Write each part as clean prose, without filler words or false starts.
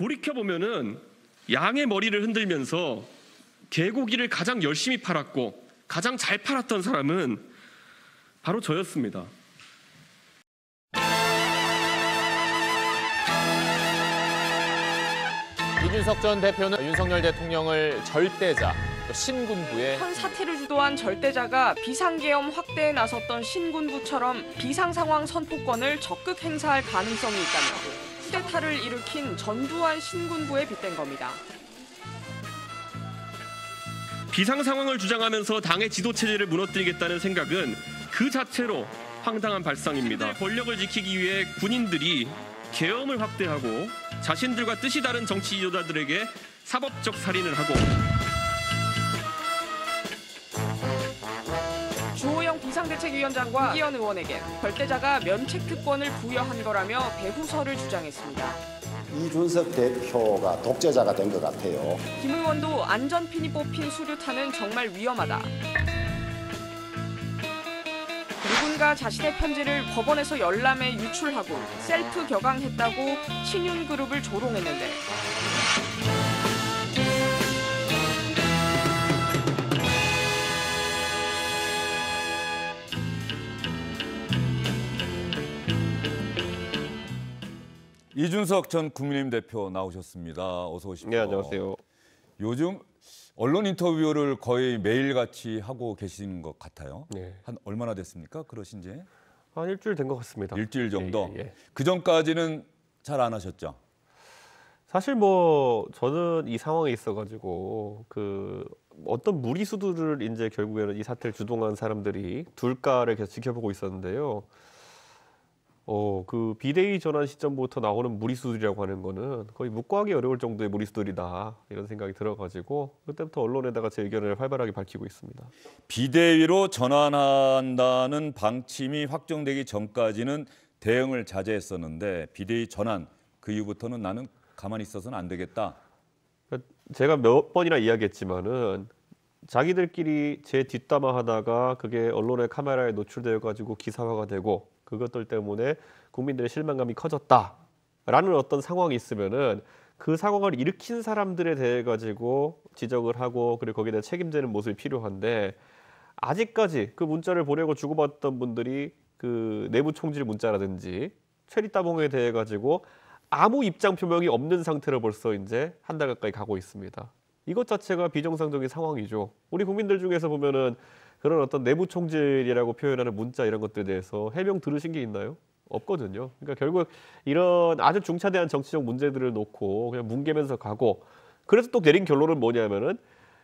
돌이켜보면은 양의 머리를 흔들면서 개고기를 가장 열심히 팔았고 가장 잘 팔았던 사람은 바로 저였습니다. 이준석 전 대표는 윤석열 대통령을 절대자, 또 신군부의 현 사태를 주도한 절대자가 비상계엄 확대에 나섰던 신군부처럼 비상상황 선포권을 적극 행사할 가능성이 있다며 쿠데타를 일으킨 전두환 신군부에 빗댄 겁니다. 비상상황을 주장하면서 당의 지도체제를 무너뜨리겠다는 생각은 그 자체로 황당한 발상입니다. 권력을 지키기 위해 군인들이 계엄을 확대하고 자신들과 뜻이 다른 정치 지도자들에게 사법적 살인을 하고 주호영 비상대책위원장과 이현 의원에게 절대자가 면책특권을 부여한 거라며 배후설을 주장했습니다. 이준석 대표가 독재자가 된 것 같아요. 김 의원도 안전핀이 뽑힌 수류탄은 정말 위험하다. 누군가 자신의 편지를 법원에서 열람해 유출하고 셀프 격앙했다고 신윤그룹을 조롱했는데 이준석 전 국민의힘 대표 나오셨습니다. 어서 오십시오. 네, 안녕하세요. 요즘 언론 인터뷰를 거의 매일같이 하고 계시는 것 같아요. 네. 한 얼마나 됐습니까? 그러신 지? 한 일주일 된 것 같습니다. 일주일 정도? 예. 그전까지는 잘 안 하셨죠? 사실 저는 이 상황에 있어가지고 어떤 무리수들을 이제 결국에는 이 사태를 주동한 사람들이 둘까를 계속 지켜보고 있었는데요. 그 비대위 전환 시점부터 나오는 무리수들이라고 하는 거는 거의 묵과하기 어려울 정도의 무리수들이다 이런 생각이 들어가지고 그때부터 언론에다가 제 의견을 활발하게 밝히고 있습니다. 비대위로 전환한다는 방침이 확정되기 전까지는 대응을 자제했었는데 비대위 전환 그 이후부터는 나는 가만히 있어서는 안 되겠다. 제가 몇 번이나 이야기했지만은 자기들끼리 제 뒷담화하다가 그게 언론의 카메라에 노출되어 가지고 기사화가 되고 그것들 때문에 국민들의 실망감이 커졌다라는 어떤 상황이 있으면은 그 상황을 일으킨 사람들에 대해 가지고 지적을 하고 그리고 거기에 대해 책임지는 모습이 필요한데 아직까지 그 문자를 보내고 주고받던 분들이 그 내부 총질 문자라든지 체리따봉에 대해 가지고 아무 입장 표명이 없는 상태로 벌써 이제 한 달 가까이 가고 있습니다. 이것 자체가 비정상적인 상황이죠. 우리 국민들 중에서 보면은 그런 어떤 내부 총질이라고 표현하는 문자 이런 것들에 대해서 해명 들으신 게 있나요? 없거든요. 그러니까 결국 이런 아주 중차대한 정치적 문제들을 놓고 그냥 뭉개면서 가고 그래서 또 내린 결론은 뭐냐면은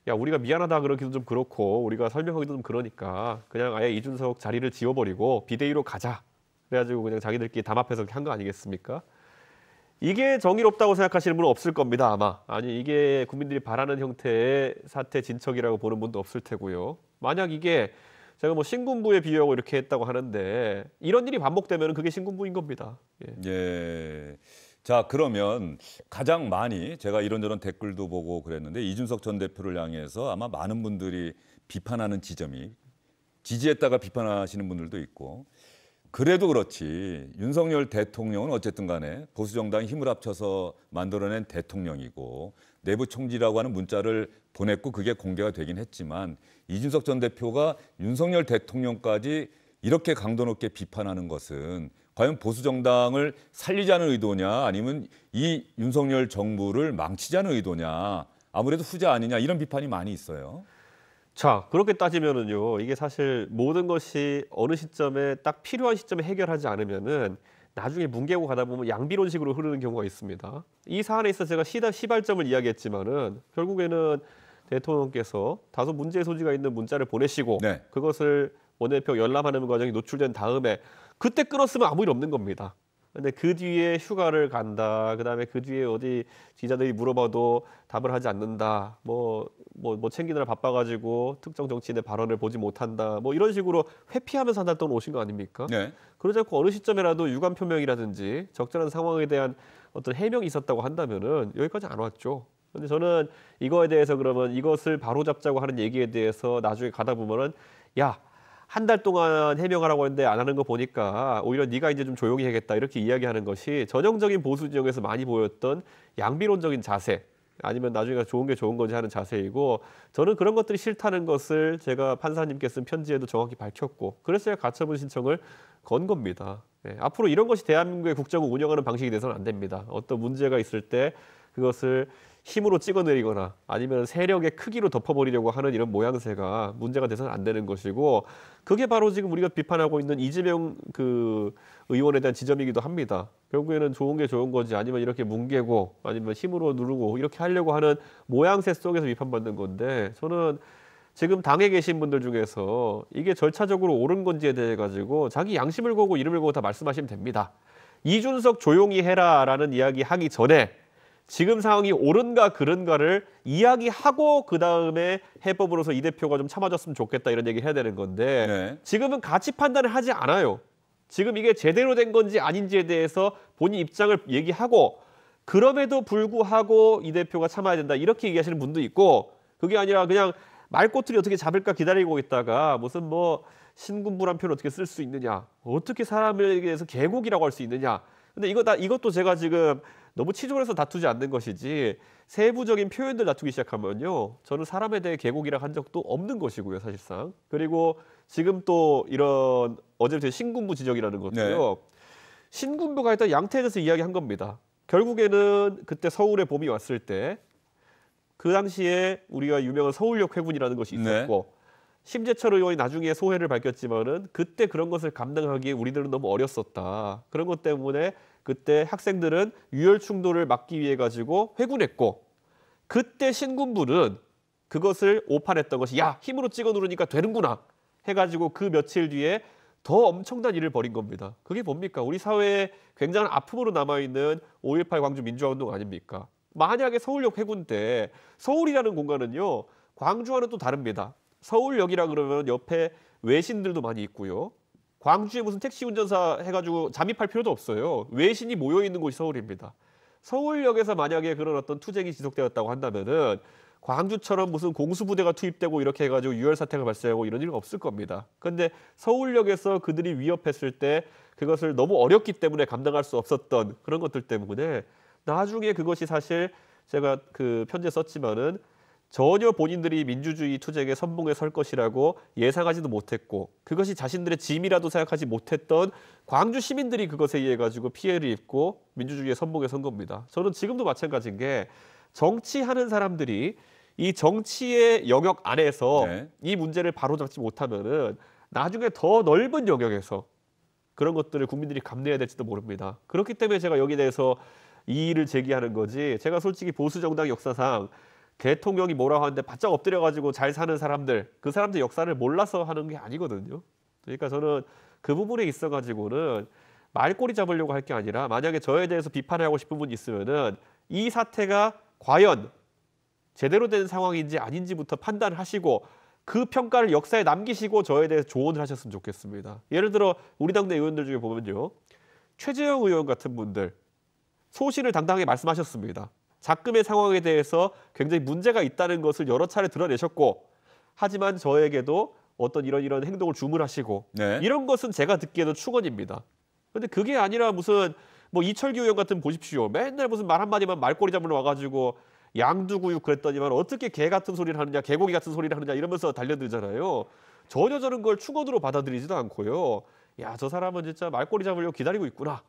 야 우리가 미안하다 그러기도 좀 그렇고 우리가 설명하기도 좀 그러니까 그냥 아예 이준석 자리를 지워버리고 비대위로 가자. 그래가지고 그냥 자기들끼리 담합해서 한 거 아니겠습니까? 이게 정의롭다고 생각하시는 분은 없을 겁니다 아마. 아니 이게 국민들이 바라는 형태의 사태 진척이라고 보는 분도 없을 테고요. 만약 이게 제가 신군부에 비유하고 이렇게 했다고 하는데 이런 일이 반복되면 그게 신군부인 겁니다. 예. 자 그러면 가장 많이 제가 이런저런 댓글도 보고 그랬는데 이준석 전 대표를 향해서 아마 많은 분들이 비판하는 지점이 지지했다가 비판하시는 분들도 있고 그래도 그렇지 윤석열 대통령은 어쨌든 간에 보수정당이 힘을 합쳐서 만들어낸 대통령이고 내부 총질이라고 하는 문자를 보냈고 그게 공개가 되긴 했지만 이준석 전 대표가 윤석열 대통령까지 이렇게 강도 높게 비판하는 것은 과연 보수정당을 살리자는 의도냐 아니면 이 윤석열 정부를 망치자는 의도냐 아무래도 후자 아니냐 이런 비판이 많이 있어요. 자, 그렇게 따지면은요. 이게 사실 모든 것이 어느 시점에 딱 필요한 시점에 해결하지 않으면은 나중에 뭉개고 가다 보면 양비론식으로 흐르는 경우가 있습니다. 이 사안에 있어서 제가 시발점을 이야기했지만은 결국에는 대통령께서 다소 문제의 소지가 있는 문자를 보내시고 네. 그것을 원내대표 열람하는 과정이 노출된 다음에 그때 끊었으면 아무 일 없는 겁니다. 근데 그 뒤에 휴가를 간다. 그다음에 그 뒤에 어디 기자들이 물어봐도 답을 하지 않는다. 뭐 챙기느라 바빠가지고 특정 정치인의 발언을 보지 못한다. 이런 식으로 회피하면서 한 달 동안 오신 거 아닙니까? 네. 그러지 않고 어느 시점에라도 유감 표명이라든지 적절한 상황에 대한 어떤 해명이 있었다고 한다면은 여기까지 안 왔죠. 근데 저는 이거에 대해서 그러면 이것을 바로잡자고 하는 얘기에 대해서 나중에 가다 보면은 야 한 달 동안 해명하라고 했는데 안 하는 거 보니까 오히려 네가 이제 좀 조용히 해야겠다 이렇게 이야기하는 것이 전형적인 보수 진영에서 많이 보였던 양비론적인 자세 아니면 나중에 좋은 게 좋은 거지 하는 자세이고 저는 그런 것들이 싫다는 것을 제가 판사님께 쓴 편지에도 정확히 밝혔고 그래서 제가 가처분 신청을 건 겁니다. 예, 앞으로 이런 것이 대한민국의 국정을 운영하는 방식이 돼서는 안 됩니다. 어떤 문제가 있을 때 그것을 힘으로 찍어내리거나 아니면 세력의 크기로 덮어버리려고 하는 이런 모양새가 문제가 돼서는 안 되는 것이고 그게 바로 지금 우리가 비판하고 있는 이재명 그 의원에 대한 지점이기도 합니다. 결국에는 좋은 게 좋은 거지 아니면 이렇게 뭉개고 아니면 힘으로 누르고 이렇게 하려고 하는 모양새 속에서 비판받는 건데 저는 지금 당에 계신 분들 중에서 이게 절차적으로 옳은 건지에 대해 가지고 자기 양심을 걸고 이름을 걸고 다 말씀하시면 됩니다. 이준석 조용히 해라라는 이야기 하기 전에 지금 상황이 옳은가 그른가를 이야기하고 그다음에 해법으로서 이 대표가 좀 참아줬으면 좋겠다 이런 얘기를 해야 되는 건데 네. 지금은 가치 판단을 하지 않아요. 지금 이게 제대로 된 건지 아닌지에 대해서 본인 입장을 얘기하고 그럼에도 불구하고 이 대표가 참아야 된다 이렇게 얘기하시는 분도 있고 그게 아니라 그냥 말꼬투리 어떻게 잡을까 기다리고 있다가 무슨 뭐 신군부란 표를 어떻게 쓸 수 있느냐 어떻게 사람에 대해서 계곡이라고 할 수 있느냐 근데 이것도 제가 지금 너무 치졸해서 다투지 않는 것이지 세부적인 표현들 다투기 시작하면요. 저는 사람에 대해 계곡이라 한 적도 없는 것이고요. 사실상. 그리고 지금 또 이런 어제부터 신군부 지적이라는 것도요. 네. 신군부가 일단 양태에 대해서 이야기한 겁니다. 결국에는 그때 서울에 봄이 왔을 때 그 당시에 우리가 유명한 서울역 회군이라는 것이 있었고 심재철 의원이 나중에 소회를 밝혔지만은 그때 그런 것을 감당하기에 우리들은 너무 어렸었다. 그런 것 때문에 그때 학생들은 유혈 충돌을 막기 위해 가지고 회군했고 그때 신군부는 그것을 오판했던 것이 야 힘으로 찍어 누르니까 되는구나 해가지고 그 며칠 뒤에 더 엄청난 일을 벌인 겁니다. 그게 뭡니까? 우리 사회에 굉장한 아픔으로 남아있는 5.18 광주 민주화운동 아닙니까? 만약에 서울역 해군 때 서울이라는 공간은요. 광주와는 또 다릅니다. 서울역이라 그러면 옆에 외신들도 많이 있고요. 광주에 무슨 택시 운전사 해가지고 잠입할 필요도 없어요. 외신이 모여있는 곳이 서울입니다. 서울역에서 만약에 그런 어떤 투쟁이 지속되었다고 한다면은 광주처럼 무슨 공수부대가 투입되고 이렇게 해가지고 유혈 사태가 발생하고 이런 일은 없을 겁니다. 그런데 서울역에서 그들이 위협했을 때 그것을 너무 어렵기 때문에 감당할 수 없었던 그런 것들 때문에 나중에 그것이 사실 제가 그 편지에 썼지만은 전혀 본인들이 민주주의 투쟁의 선봉에 설 것이라고 예상하지도 못했고 그것이 자신들의 짐이라도 생각하지 못했던 광주 시민들이 그것에 의해 가지고 피해를 입고 민주주의의 선봉에 선 겁니다. 저는 지금도 마찬가지인 게 정치하는 사람들이 이 정치의 영역 안에서 네. 이 문제를 바로잡지 못하면은 나중에 더 넓은 영역에서 그런 것들을 국민들이 감내해야 될지도 모릅니다. 그렇기 때문에 제가 여기에 대해서 이의를 제기하는 거지 제가 솔직히 보수 정당 역사상 대통령이 뭐라고 하는데 바짝 엎드려가지고 잘 사는 사람들 그 사람들 역사를 몰라서 하는 게 아니거든요. 그러니까 저는 그 부분에 있어가지고는 말꼬리 잡으려고 할 게 아니라 만약에 저에 대해서 비판하고 싶은 분이 있으면은 이 사태가 과연 제대로 된 상황인지 아닌지부터 판단하시고 그 평가를 역사에 남기시고 저에 대해서 조언을 하셨으면 좋겠습니다. 예를 들어 우리 당내 의원들 중에 보면요. 최재형 의원 같은 분들 소신을 당당하게 말씀하셨습니다. 작금의 상황에 대해서 굉장히 문제가 있다는 것을 여러 차례 드러내셨고 하지만 저에게도 어떤 이런 행동을 주문하시고 네. 이런 것은 제가 듣기에도 축원입니다. 그런데 그게 아니라 무슨 뭐 이철규 의원 같은 보십시오. 맨날 무슨 말 한마디만 말꼬리 잡으러 와가지고 양두구육 그랬더니만 어떻게 개 같은 소리를 하느냐 개고기 같은 소리를 하느냐 이러면서 달려들잖아요. 전혀 저는 그걸 축원으로 받아들이지도 않고요. 야, 저 사람은 진짜 말꼬리 잡으려고 기다리고 있구나.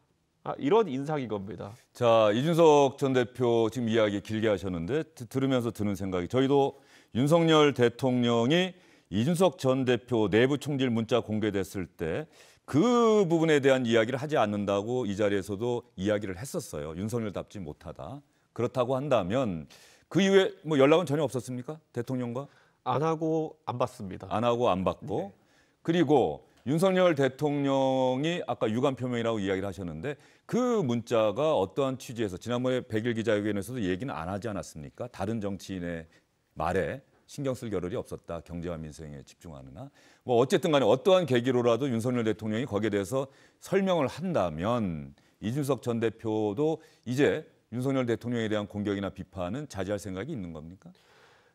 이런 인상인 겁니다. 자, 이준석 전 대표 지금 이야기 길게 하셨는데 들으면서 드는 생각이 저희도 윤석열 대통령이 이준석 전 대표 내부 총질 문자 공개됐을 때 그 부분에 대한 이야기를 하지 않는다고 이 자리에서도 이야기를 했었어요. 윤석열답지 못하다. 그렇다고 한다면 그 이후에 뭐 연락은 전혀 없었습니까? 대통령과? 안 하고 안 받습니다. 안 하고 안 받고. 네. 그리고 윤석열 대통령이 아까 유감 표명이라고 이야기를 하셨는데 그 문자가 어떠한 취지에서 지난번에 100일 기자회견에서도 얘기는 안 하지 않았습니까? 다른 정치인의 말에 신경 쓸 겨를이 없었다. 경제와 민생에 집중하느나. 뭐 어쨌든 간에 어떠한 계기로라도 윤석열 대통령이 거기에 대해서 설명을 한다면 이준석 전 대표도 이제 윤석열 대통령에 대한 공격이나 비판은 자제할 생각이 있는 겁니까?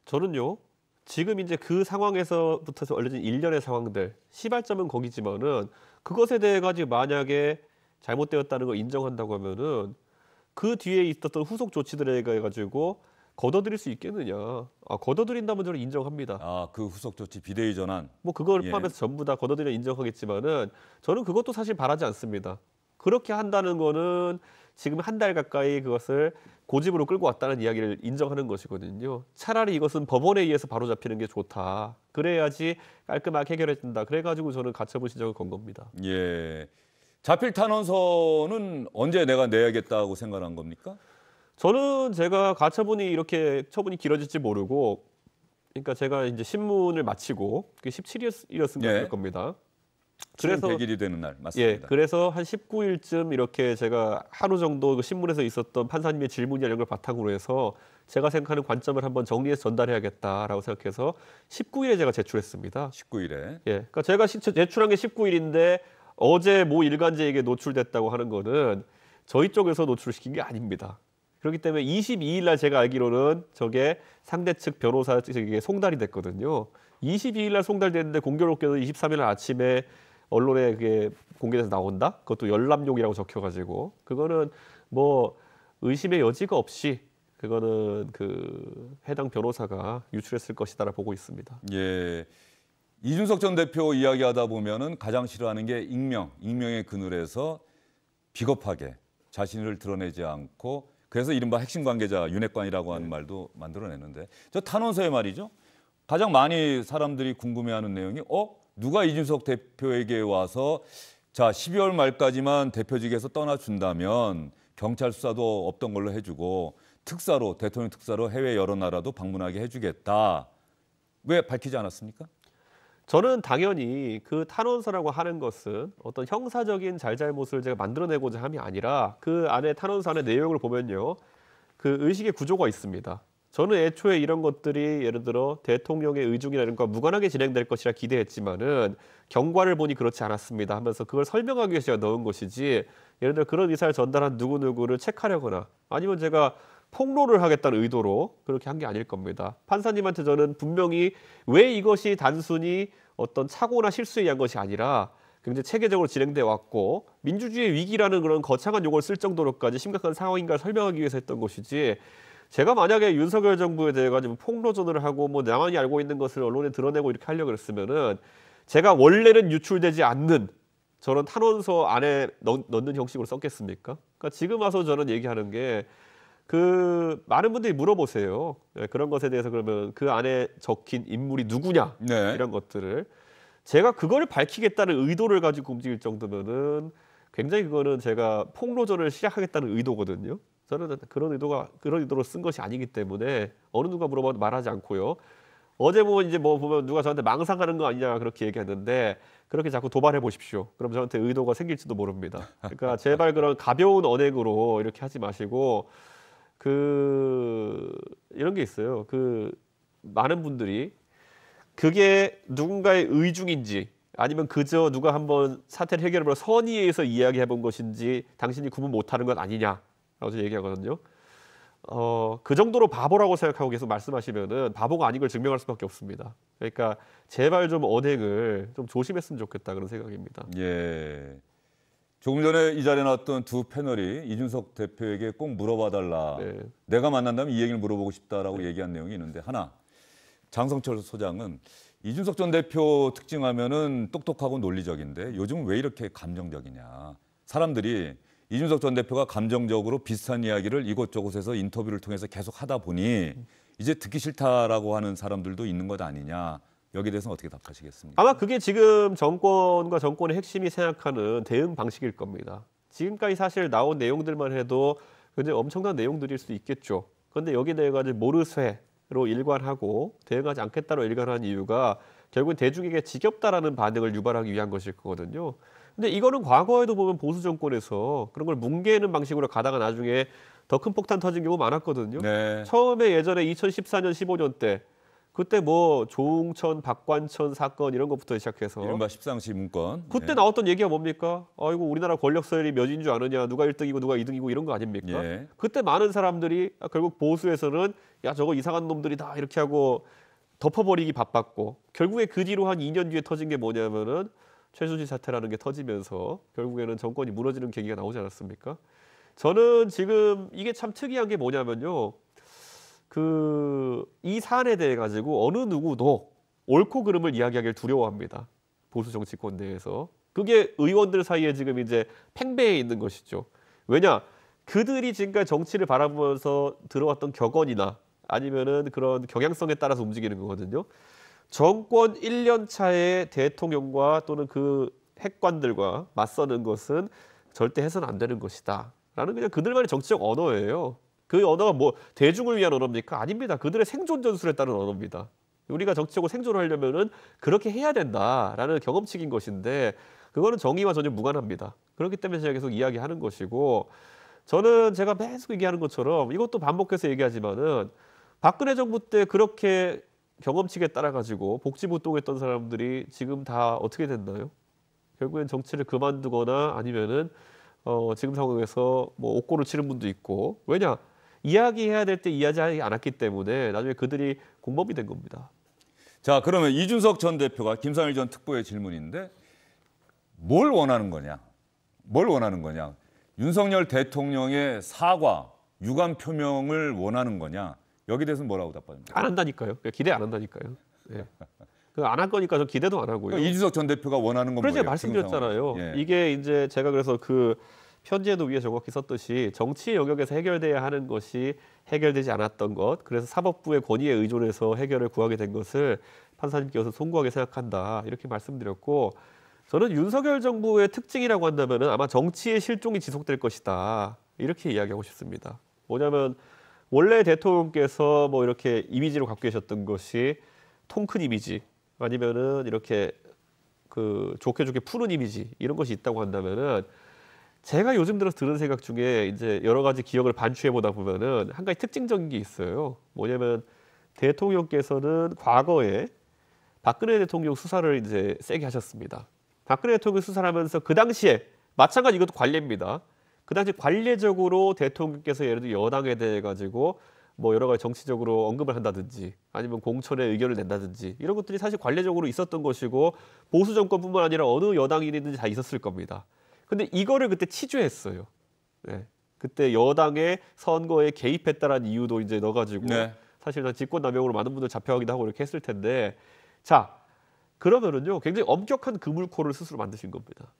저는요. 지금 이제 그 상황에서부터 알려진 일련의 상황들, 시발점은 거기지만은 그것에 대해 가지고 만약에 잘못되었다는 걸 인정한다고 하면은 그 뒤에 있었던 후속 조치들에 가지고 걷어들일 수 있겠느냐? 걷어들인다면 저는 인정합니다. 그 후속 조치 비대위 전환. 뭐 그걸 예. 포함해서 전부 다 걷어들여 인정하겠지만은 저는 그것도 사실 바라지 않습니다. 그렇게 한다는 거는 지금 한 달 가까이 그것을 고집으로 끌고 왔다는 이야기를 인정하는 것이거든요. 차라리 이것은 법원에 의해서 바로잡히는 게 좋다. 그래야지 깔끔하게 해결해준다. 그래가지고 저는 가처분 신청을 건 겁니다. 예. 자필 탄원서는 언제 내가 내야겠다고 생각한 겁니까? 저는 제가 가처분이 이렇게 처분이 길어질지 모르고, 그러니까 제가 이제 신문을 마치고 그게 17일이었을 예. 겁니다. 그래서 그래서 100일이 되는 날 예, 맞습니다. 그래서 한 19일쯤 이렇게 제가 하루 정도 그 신문에서 있었던 판사님의 질문이나 이런 걸 바탕으로 해서 제가 생각하는 관점을 한번 정리해서 전달해야겠다라고 생각해서 19일에 제가 제출했습니다. 19일에. 예, 그러니까 제가 제출한 게 19일인데 어제 모 일간지에게 노출됐다고 하는 거는 저희 쪽에서 노출시킨 게 아닙니다. 그렇기 때문에 22일 날 제가 알기로는 저게 상대 측 변호사 측에게 송달이 됐거든요. 22일 날 송달됐는데 공교롭게도 23일 날 아침에 언론에 그게 공개돼서 나온다? 그것도 열람용이라고 적혀가지고 그거는 뭐 의심의 여지가 없이 그거는 그 해당 변호사가 유출했을 것이다라고 보고 있습니다. 예. 이준석 전 대표 이야기하다 보면은 가장 싫어하는 게 익명의 그늘에서 비겁하게 자신을 드러내지 않고 그래서 이른바 핵심 관계자 윤핵관이라고 하는 말도 만들어내는데 저 탄원서에 말이죠. 가장 많이 사람들이 궁금해하는 내용이 누가 이준석 대표에게 와서 자 12월 말까지만 대표직에서 떠나준다면 경찰 수사도 없던 걸로 해주고 특사로 대통령 특사로 해외 여러 나라도 방문하게 해주겠다. 왜 밝히지 않았습니까? 저는 당연히 그 탄원서라고 하는 것은 어떤 형사적인 잘잘못을 제가 만들어내고자 함이 아니라 그 안에 탄원서 안의 내용을 보면요. 그 의식의 구조가 있습니다. 저는 애초에 이런 것들이 예를 들어 대통령의 의중이나 이런 것과 무관하게 진행될 것이라 기대했지만은 경과를 보니 그렇지 않았습니다 하면서 그걸 설명하기 위해서 제가 넣은 것이지 예를 들어 그런 의사를 전달한 누구누구를 체크하려거나 아니면 제가 폭로를 하겠다는 의도로 그렇게 한 게 아닐 겁니다. 판사님한테 저는 분명히 왜 이것이 단순히 어떤 착오나 실수에 의한 것이 아니라 굉장히 체계적으로 진행돼 왔고 민주주의의 위기라는 그런 거창한 용어를 쓸 정도로까지 심각한 상황인가를 설명하기 위해서 했던 것이지 제가 만약에 윤석열 정부에 대해 가지고 폭로전을 하고 뭐 나만이 알고 있는 것을 언론에 드러내고 이렇게 하려고 그랬으면은 제가 원래는 유출되지 않는 저런 탄원서 안에 넣는 형식으로 썼겠습니까? 그러니까 지금 와서 저는 얘기하는 게 그 많은 분들이 물어보세요. 그런 것에 대해서 그러면 그 안에 적힌 인물이 누구냐 네. 이런 것들을 제가 그걸 밝히겠다는 의도를 가지고 움직일 정도면은 굉장히 그거는 제가 폭로전을 시작하겠다는 의도거든요. 저는 그런 의도로 쓴 것이 아니기 때문에 어느 누가 물어봐도 말하지 않고요. 어제 보면 이제 뭐 보면 누가 저한테 망상하는 거 아니냐 그렇게 얘기하는데 그렇게 자꾸 도발해 보십시오. 그럼 저한테 의도가 생길지도 모릅니다. 그러니까 제발 그런 가벼운 언행으로 이렇게 하지 마시고 이런 게 있어요. 많은 분들이 그게 누군가의 의중인지 아니면 그저 누가 한번 사태를 해결해보려 선의에서 이야기해 본 것인지 당신이 구분 못하는 것 아니냐라고 저는 얘기하거든요. 그 정도로 바보라고 생각하고 계속 말씀하시면은 바보가 아닌 걸 증명할 수밖에 없습니다. 그러니까 제발 좀 언행을 좀 조심했으면 좋겠다 그런 생각입니다. 예. 조금 전에 이 자리에 나왔던 두 패널이 이준석 대표에게 꼭 물어봐달라. 네. 내가 만난다면 이 얘기를 물어보고 싶다라고 얘기한 내용이 있는데 하나. 장성철 소장은 이준석 전 대표 특징하면은 똑똑하고 논리적인데 요즘 왜 이렇게 감정적이냐. 사람들이 이준석 전 대표가 감정적으로 비슷한 이야기를 이곳저곳에서 인터뷰를 통해서 계속 하다 보니 이제 듣기 싫다라고 하는 사람들도 있는 것 아니냐. 여기에 대해서는 어떻게 답하시겠습니까? 아마 그게 지금 정권과 정권의 핵심이 생각하는 대응 방식일 겁니다. 지금까지 사실 나온 내용들만 해도 굉장히 엄청난 내용들일 수 있겠죠. 그런데 여기에 대해 가지고 모르쇠로 일관하고 대응하지 않겠다로 일관한 이유가 결국 대중에게 지겹다라는 반응을 유발하기 위한 것일 거거든요. 근데 이거는 과거에도 보면 보수 정권에서 그런 걸 뭉개는 방식으로 가다가 나중에 더 큰 폭탄 터진 경우 많았거든요. 네. 처음에 예전에 2014년, 15년 때 그때 뭐 조웅천, 박관천 사건 이런 것부터 시작해서 이른바 십상시 문건. 그때 예. 나왔던 얘기가 뭡니까? 아이고 우리나라 권력 서열이 몇인 줄 아느냐, 누가 1등이고 누가 2등이고 이런 거 아닙니까? 예. 그때 많은 사람들이 결국 보수에서는 야 저거 이상한 놈들이다 이렇게 하고 덮어버리기 바빴고 결국에 그 뒤로 한 2년 뒤에 터진 게 뭐냐면은 최순실 사태라는 게 터지면서 결국에는 정권이 무너지는 계기가 나오지 않았습니까? 저는 지금 이게 참 특이한 게 뭐냐면요. 이 사안에 대해 가지고 어느 누구도 옳고 그름을 이야기하기를 두려워합니다. 보수 정치권 내에서. 그게 의원들 사이에 지금 이제 팽배해 있는 것이죠. 왜냐? 그들이 지금까지 정치를 바라보면서 들어왔던 격언이나 아니면은 그런 경향성에 따라서 움직이는 거거든요. 정권 1년 차에 대통령과 또는 그 핵관들과 맞서는 것은 절대 해서는 안 되는 것이다. 라는 그냥 그들만의 정치적 언어예요. 그 언어가 뭐 대중을 위한 언어입니까? 아닙니다. 그들의 생존 전술에 따른 언어입니다. 우리가 정치적으로 생존하려면은 그렇게 해야 된다라는 경험칙인 것인데 그거는 정의와 전혀 무관합니다. 그렇기 때문에 제가 계속 이야기하는 것이고 저는 제가 계속 얘기하는 것처럼 이것도 반복해서 얘기하지만은 박근혜 정부 때 그렇게 경험칙에 따라 가지고 복지부동했던 사람들이 지금 다 어떻게 됐나요? 결국엔 정치를 그만두거나 아니면은 지금 상황에서 뭐 옥고를 치른 분도 있고 왜냐? 이야기해야 될 때 이야기하지 않았기 때문에 나중에 그들이 공범이 된 겁니다. 자, 그러면 이준석 전 대표가 김상일 전 특보의 질문인데 뭘 원하는 거냐? 뭘 원하는 거냐? 윤석열 대통령의 사과, 유감 표명을 원하는 거냐? 여기 대해서는 뭐라고 답합니까? 안 한다니까요. 기대 안 한다니까요. 예. 안 할 거니까 저 기대도 안 하고요. 그러니까 이준석 전 대표가 원하는 건 그래서 뭐예요? 제가 말씀드렸잖아요. 예. 이게 이제 제가 그래서 그 편지에도 위에 정확히 썼듯이 정치 영역에서 해결돼야 하는 것이 해결되지 않았던 것, 그래서 사법부의 권위에 의존해서 해결을 구하게 된 것을 판사님께서 송구하게 생각한다 이렇게 말씀드렸고 저는 윤석열 정부의 특징이라고 한다면은 아마 정치의 실종이 지속될 것이다 이렇게 이야기하고 싶습니다. 뭐냐면 원래 대통령께서 뭐 이렇게 이미지로 갖고 계셨던 것이 통 큰 이미지 아니면은 이렇게 그 좋게 푸는 이미지 이런 것이 있다고 한다면은 제가 요즘 들어서 드는 생각 중에 이제 여러 가지 기억을 반추해 보다 보면은 한 가지 특징적인 게 있어요. 뭐냐면 대통령께서는 과거에 박근혜 대통령 수사를 이제 세게 하셨습니다. 박근혜 대통령 수사를 하면서 그 당시에 마찬가지 이것도 관례입니다. 그 당시 관례적으로 대통령께서 예를 들어 여당에 대해 가지고 뭐 여러 가지 정치적으로 언급을 한다든지 아니면 공천에 의견을 낸다든지 이런 것들이 사실 관례적으로 있었던 것이고 보수 정권뿐만 아니라 어느 여당이든지 다 있었을 겁니다. 근데 이거를 그때 치주했어요. 네. 그때 여당의 선거에 개입했다라는 이유도 이제 넣어가지고 네. 사실 난 직권남용으로 많은 분들 잡혀가기도 하고 이렇게 했을 텐데 자 그러면은요 굉장히 엄격한 그물코를 스스로 만드신 겁니다.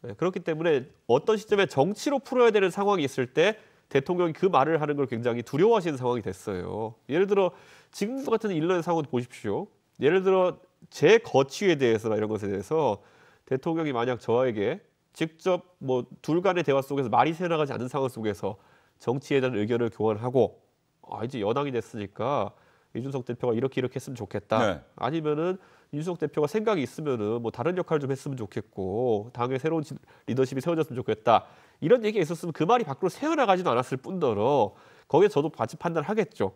네. 그렇기 때문에 어떤 시점에 정치로 풀어야 되는 상황이 있을 때 대통령이 그 말을 하는 걸 굉장히 두려워하시는 상황이 됐어요. 예를 들어 지금 같은 일련의 상황을 보십시오. 예를 들어 제 거취에 대해서나 이런 것에 대해서 대통령이 만약 저에게 직접 뭐 둘 간의 대화 속에서 말이 새어나가지 않는 상황 속에서 정치에 대한 의견을 교환하고 이제 여당이 됐으니까 이준석 대표가 이렇게 했으면 좋겠다. 네. 아니면은 이준석 대표가 생각이 있으면은 뭐 다른 역할 좀 했으면 좋겠고 당의 새로운 리더십이 세워졌으면 좋겠다. 이런 얘기가 있었으면 그 말이 밖으로 새어나가지도 않았을 뿐더러 거기에 저도 같이 판단하겠죠.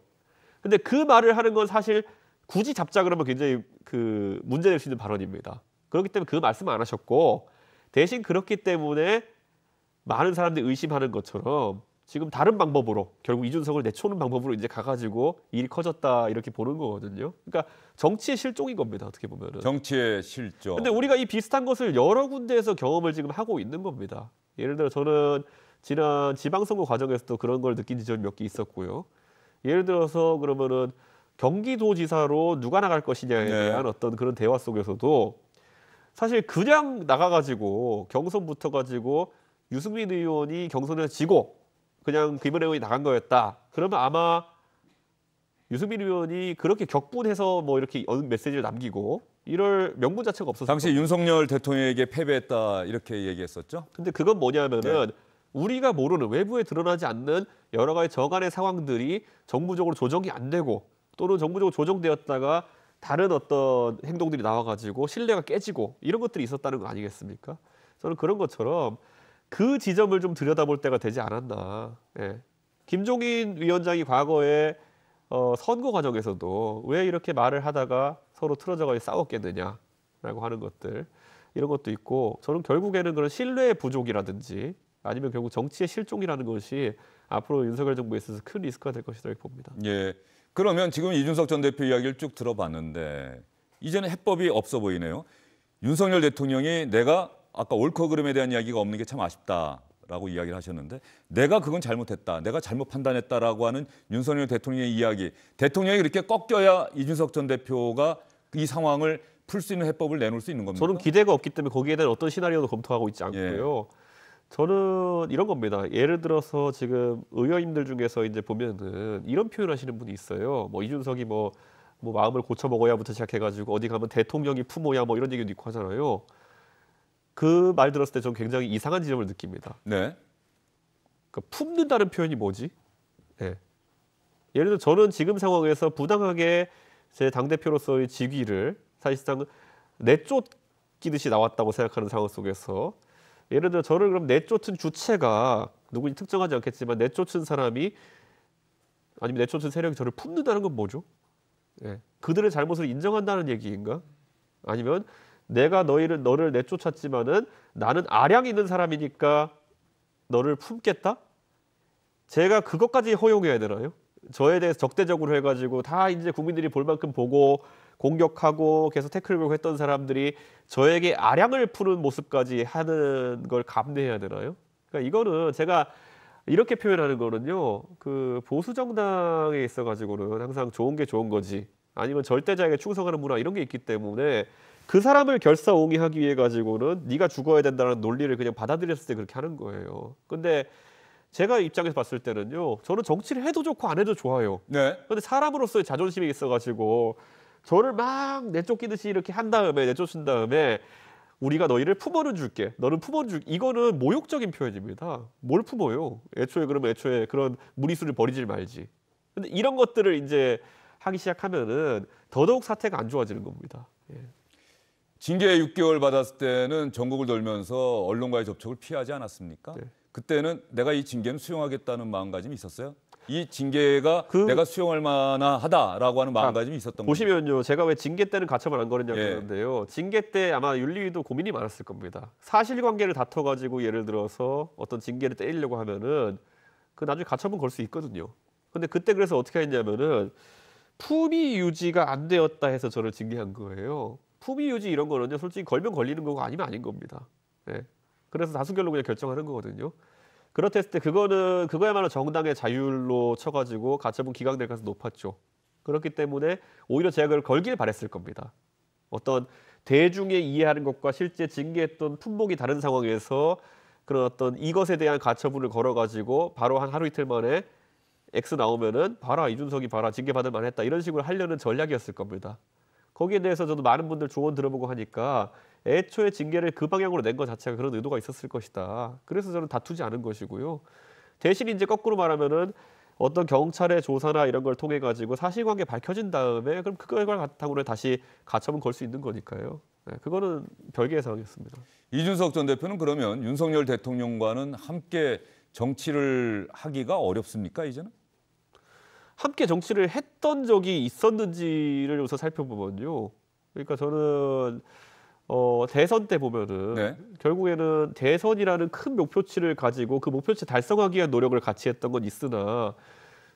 근데 그 말을 하는 건 사실 굳이 잡자 그러면 굉장히 그 문제될 수 있는 발언입니다. 그렇기 때문에 그 말씀 안 하셨고 대신 그렇기 때문에 많은 사람들이 의심하는 것처럼 지금 다른 방법으로 결국 이준석을 내쫓는 방법으로 이제 가가지고 일이 커졌다 이렇게 보는 거거든요. 그러니까 정치의 실종인 겁니다. 어떻게 보면은. 정치의 실종. 근데 우리가 이 비슷한 것을 여러 군데에서 경험을 지금 하고 있는 겁니다. 예를 들어 저는 지난 지방선거 과정에서도 그런 걸 느낀 지점이 몇 개 있었고요. 예를 들어서 그러면은 경기도지사로 누가 나갈 것이냐에 대한 어떤 그런 대화 속에서도 사실 그냥 나가가지고 경선 붙어가지고 유승민 의원이 경선에서 지고 그냥 김은혜 의원이 나간 거였다. 그러면 아마 유승민 의원이 그렇게 격분해서 뭐 이렇게 메시지를 남기고 이럴 명분 자체가 없었어요. 당시 윤석열 대통령에게 패배했다 이렇게 얘기했었죠. 근데 그건 뭐냐면은 우리가 모르는 외부에 드러나지 않는 여러 가지 저간의 상황들이 정부적으로 조정이 안 되고 또는 정부적으로 조정되었다가 다른 어떤 행동들이 나와가지고 신뢰가 깨지고 이런 것들이 있었다는 거 아니겠습니까? 저는 그런 것처럼 그 지점을 좀 들여다볼 때가 되지 않았나. 예. 김종인 위원장이 과거에 선거 과정에서도 왜 이렇게 말을 하다가 서로 틀어져가지고 싸웠겠느냐라고 하는 것들 이런 것도 있고 저는 결국에는 그런 신뢰의 부족이라든지 아니면 결국 정치의 실종이라는 것이 앞으로 윤석열 정부에 있어서 큰 리스크가 될 것이라고 봅니다. 예. 그러면 지금 이준석 전 대표 이야기를 쭉 들어봤는데 이제는 해법이 없어 보이네요. 윤석열 대통령이 내가 아까 옳고 그름에 대한 이야기가 없는 게 참 아쉽다라고 이야기를 하셨는데 내가 그건 잘못했다. 내가 잘못 판단했다라고 하는 윤석열 대통령의 이야기. 대통령이 그렇게 꺾여야 이준석 전 대표가 이 상황을 풀 수 있는 해법을 내놓을 수 있는 겁니다. 저는 기대가 없기 때문에 거기에 대한 어떤 시나리오도 검토하고 있지 않고요. 저는 이런 겁니다. 예를 들어서 지금 의원님들 중에서 이제 보면은 이런 표현하시는 분이 있어요. 뭐 이준석이 뭐 마음을 고쳐 먹어야부터 시작해가지고 어디 가면 대통령이 부모야 뭐 이런 얘기도 있고 하잖아요. 그 말 들었을 때 저는 굉장히 이상한 지점을 느낍니다. 네. 그러니까 품는다는 표현이 뭐지? 네. 예를 들어 저는 지금 상황에서 부당하게 제 당대표로서의 직위를 사실상 내쫓기듯이 나왔다고 생각하는 상황 속에서 예를 들어 저를 그럼 내쫓은 주체가 누구인지 특정하지 않겠지만 내쫓은 사람이 아니면 내쫓은 세력이 저를 품는다는 건 뭐죠? 예. 그들의 잘못을 인정한다는 얘기인가? 아니면 내가 너를 내쫓았지만은 나는 아량이 있는 사람이니까 너를 품겠다? 제가 그것까지 허용해야 되나요? 저에 대해서 적대적으로 해가지고 다 이제 국민들이 볼 만큼 보고 공격하고 계속 태클을 걸고 했던 사람들이 저에게 아량을 푸는 모습까지 하는 걸 감내해야 되나요? 그러니까 이거는 제가 이렇게 표현하는 거는요. 그 보수 정당에 있어 가지고는 항상 좋은 게 좋은 거지. 아니면 절대자에게 충성하는 문화 이런 게 있기 때문에 그 사람을 결사옹위하기 위해 가지고는 네가 죽어야 된다는 논리를 그냥 받아들였을 때 그렇게 하는 거예요. 근데 제가 입장에서 봤을 때는요. 저는 정치를 해도 좋고 안 해도 좋아요. 네. 근데 사람으로서의 자존심이 있어 가지고 저를 막 내쫓기듯이 이렇게 한 다음에 내쫓은 다음에 우리가 너희를 품어는 줄게. 너는 품어는 줄게. 이거는 모욕적인 표현입니다. 뭘 품어요? 그러면 애초에 그런 무리수를 버리질 말지. 근데 이런 것들을 이제 하기 시작하면은 더더욱 사태가 안 좋아지는 겁니다. 예. 징계 6개월 받았을 때는 전국을 돌면서 언론과의 접촉을 피하지 않았습니까? 네. 그때는 내가 이 징계는 수용하겠다는 마음가짐이 있었어요? 이 징계가 그- 내가 수용할 만하다라고 하는 마음가짐이 있었던 거죠. 보시면요. 제가 왜 징계 때는 가처분 안 거느냐 예. 그러는데요. 징계 때 아마 윤리위도 고민이 많았을 겁니다. 사실관계를 다퉈가지고 예를 들어서 어떤 징계를 때리려고 하면은 그 나중에 가처분 걸 수 있거든요. 근데 그때 그래서 어떻게 했냐면은 품위 유지가 안 되었다 해서 저를 징계한 거예요. 품위 유지 이런 거는요. 솔직히 걸면 걸리는 거고 아니면 아닌 겁니다. 네. 그래서 다수결로 그냥 결정하는 거거든요. 그렇다 했을 때 그거야말로 정당의 자율로 쳐가지고 가처분 기각될 가능성이 높았죠. 그렇기 때문에 오히려 제가 그걸 걸길 바랬을 겁니다. 어떤 대중의 이해하는 것과 실제 징계했던 품목이 다른 상황에서 그런 어떤 이것에 대한 가처분을 걸어가지고 바로 한 하루 이틀 만에 X 나오면은 봐라 이준석이 봐라 징계 받을 만했다 이런 식으로 하려는 전략이었을 겁니다. 거기에 대해서 저도 많은 분들 조언 들어보고 하니까 애초에 징계를 그 방향으로 낸 것 자체가 그런 의도가 있었을 것이다. 그래서 저는 다투지 않은 것이고요. 대신 이제 거꾸로 말하면은 어떤 경찰의 조사나 이런 걸 통해 가지고 사실관계 밝혀진 다음에 그럼 그걸 바탕으로 다시 가처분 걸 수 있는 거니까요. 네, 그거는 별개의 상황이었습니다. 이준석 전 대표는 그러면 윤석열 대통령과는 함께 정치를 하기가 어렵습니까 이제는? 함께 정치를 했던 적이 있었는지를 우선 살펴보면요. 그러니까 저는 대선 때 보면은 네. 결국에는 대선이라는 큰 목표치를 가지고 그 목표치 달성하기 위한 노력을 같이 했던 건 있으나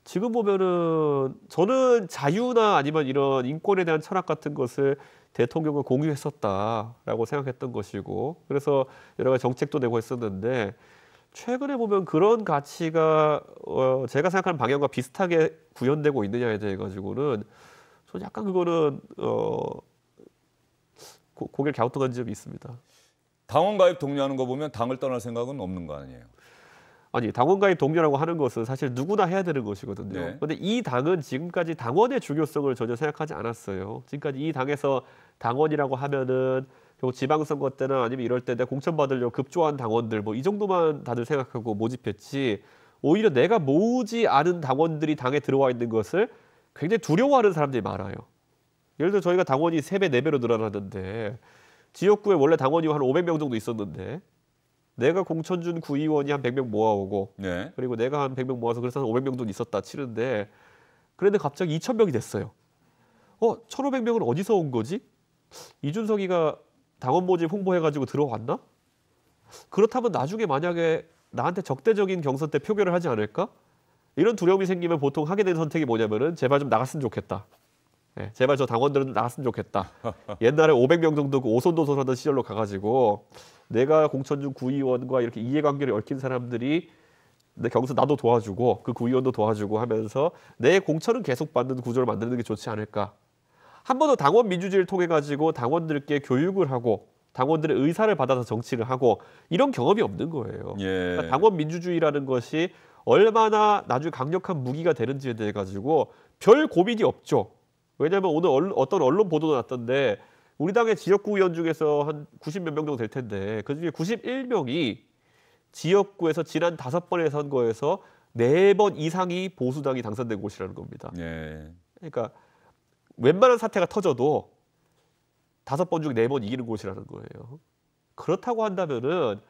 지금 보면은 저는 자유나 아니면 이런 인권에 대한 철학 같은 것을 대통령과 공유했었다라고 생각했던 것이고 그래서 여러 가지 정책도 내고 했었는데 최근에 보면 그런 가치가 제가 생각하는 방향과 비슷하게 구현되고 있느냐에 대해 가지고는 저는 약간 그거는 고개를 갸우뚱한 점이 있습니다. 당원 가입 독려하는 거 보면 당을 떠날 생각은 없는 거 아니에요? 아니 당원 가입 독려라고 하는 것은 사실 누구나 해야 되는 것이거든요. 네. 그런데 이 당은 지금까지 당원의 중요성을 전혀 생각하지 않았어요. 지금까지 이 당에서 당원이라고 하면은 결국 지방선거 때나 아니면 이럴 때 내가 공천받으려고 급조한 당원들 뭐 이 정도만 다들 생각하고 모집했지 오히려 내가 모으지 않은 당원들이 당에 들어와 있는 것을 굉장히 두려워하는 사람들이 많아요. 예를 들어 저희가 당원이 3배, 4배로 늘어났는데 지역구에 원래 당원이 한 500명 정도 있었는데 내가 공천준 구의원이 한 100명 모아오고 네. 그리고 내가 한 100명 모아서 그래서 한 500명 정도 있었다 치는데 그런데 갑자기 2,000명이 됐어요. 1,500명은 어디서 온 거지? 이준석이가 당원 모집 홍보해가지고 들어왔나? 그렇다면 나중에 만약에 나한테 적대적인 경선 때 표결을 하지 않을까? 이런 두려움이 생기면 보통 하게 되는 선택이 뭐냐면은 제발 좀 나갔으면 좋겠다. 예, 제발 저 당원들은 나갔으면 좋겠다. 옛날에 500명 정도 그 오손도손하던 시절로 가가지고 내가 공천중 구의원과 이렇게 이해관계를 얽힌 사람들이 내 경선 나도 도와주고 그 구의원도 도와주고 하면서 내 공천은 계속 받는 구조를 만드는 게 좋지 않을까. 한 번 더 당원 민주주의를 통해 가지고 당원들께 교육을 하고 당원들의 의사를 받아서 정치를 하고 이런 경험이 없는 거예요. 예. 그러니까 당원 민주주의라는 것이 얼마나 나중에 강력한 무기가 되는지에 대해 가지고 별 고민이 없죠. 왜냐하면 오늘 어떤 언론 보도도 났던데 우리 당의 지역구 의원 중에서 한 90몇 명 정도 될 텐데 그중에 91명이 지역구에서 지난 5번의 선거에서 4번 이상이 보수당이 당선된 곳이라는 겁니다. 예. 그러니까 웬만한 사태가 터져도 5번 중에 4번 이기는 곳이라는 거예요. 그렇다고 한다면은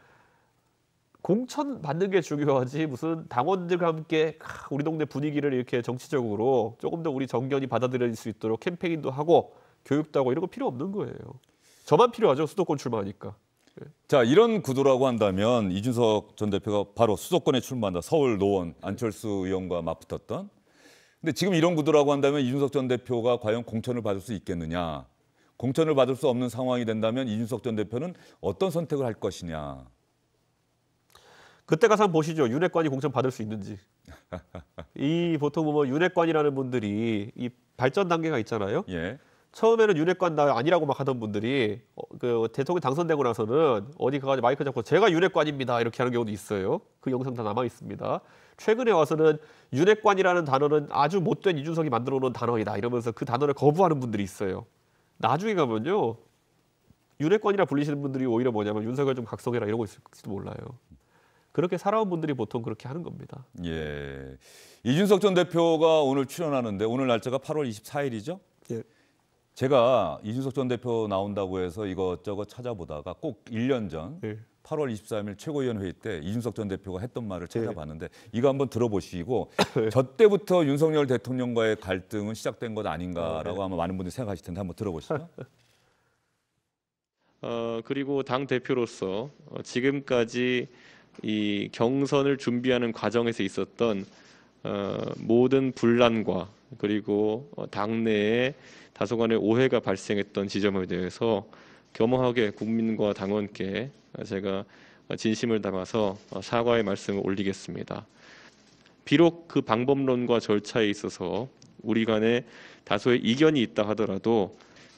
공천 받는 게 중요하지 무슨 당원들과 함께 우리 동네 분위기를 이렇게 정치적으로 조금 더 우리 정견이 받아들여질 수 있도록 캠페인도 하고 교육도 하고 이런 거 필요 없는 거예요. 저만 필요하죠. 수도권 출마하니까. 자, 이런 구도라고 한다면 이준석 전 대표가 바로 수도권에 출마한다. 서울 노원 안철수 의원과 맞붙었던. 근데 지금 이런 구도라고 한다면 이준석 전 대표가 과연 공천을 받을 수 있겠느냐. 공천을 받을 수 없는 상황이 된다면 이준석 전 대표는 어떤 선택을 할 것이냐. 그때 가서 한번 보시죠. 윤핵관이 공천 받을 수 있는지. 이 보통 보면 윤핵관이라는 분들이 이 발전 단계가 있잖아요. 예. 처음에는 윤핵관 나 아니라고 막 하던 분들이 그 대통령 당선되고 나서는 어디 가가지고 마이크 잡고 제가 윤핵관입니다 이렇게 하는 경우도 있어요. 그 영상 다 남아 있습니다. 최근에 와서는 윤핵관이라는 단어는 아주 못된 이준석이 만들어 놓은 단어이다 이러면서 그 단어를 거부하는 분들이 있어요. 나중에 가면요 윤핵관이라 불리시는 분들이 오히려 뭐냐면 윤석열 좀 각성해라 이러고 있을지도 몰라요. 그렇게 살아온 분들이 보통 그렇게 하는 겁니다. 예. 이준석 전 대표가 오늘 출연하는데 오늘 날짜가 8월 24일이죠? 예. 제가 이준석 전 대표 나온다고 해서 이것저것 찾아보다가 꼭 1년 전 예. 8월 23일 최고위원회의 때 이준석 전 대표가 했던 말을 찾아봤는데 이거 한번 들어보시고 저 때부터 윤석열 대통령과의 갈등은 시작된 것 아닌가라고 아마 많은 분들이 생각하실 텐데 한번 들어보시죠. 그리고 당 대표로서 지금까지 이 경선을 준비하는 과정에서 있었던 모든 분란과 그리고 당내에 다소간의 오해가 발생했던 지점에 대해서 겸허하게 국민과 당원께 제가 진심을 담아서 사과의 말씀을 올리겠습니다. 비록 그 방법론과 절차에 있어서 우리 간에 다소의 이견이 있다 하더라도